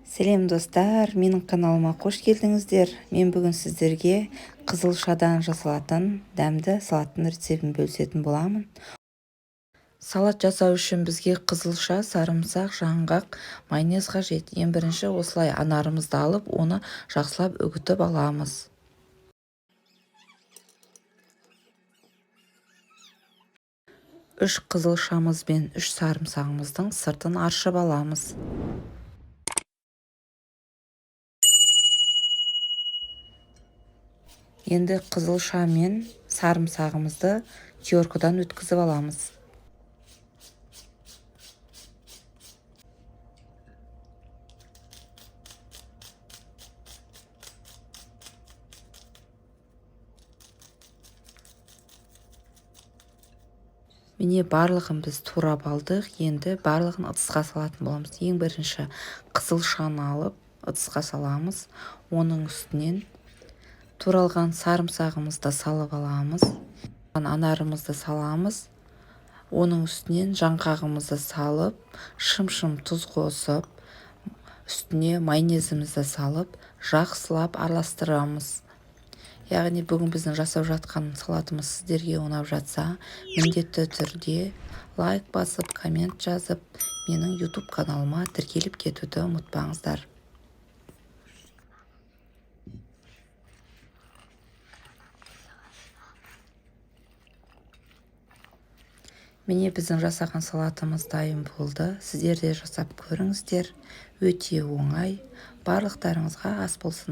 Сәлем достар, менің каналыма қош келдіңіздер. Мен бүгін сіздерге қызылшадан жасалатын дәмді салаттың рецептін бөлісетін боламын. Салат жасау үшін бізге қызылша, сарымсақ, жаңғақ, майонез қажет. Ең бірінші осылай анарымызды алып, оны жақсылап үгітіп аламыз. Үш қызылшамыз бен үш сарымсағымыздың сыртын аршып аламыз. Енді қызылша мен сарымсағымызды теркадан өткізіп аламыз. Міне барлығын біз турап алдық. Енді барлығын ыдысқа салатын боламыз. Ең бірінші қызылшаны алып ыдысқа саламыз. Оның үстінен туралған сарымсағымызды салып аламыз. Анарымызды саламыз. Оның үстінен жаңғағымызды салып, шым-шым тұз қосып, үстіне майонезімізді салып, жақсылап араластырамыз. Яғни бүгін біздің жасап жатқан салатымыз сіздерге ұнап жатса, міндетті түрде лайк басып, коммент жазып, менің YouTube каналыма тіркеліп кетуді ұмытпаңыздар. Міне біздің жасаған салатымыз дайын болды. Сіздер де жасап көріңіздер. Өте оңай. Барлықтарыңызға ас болсын.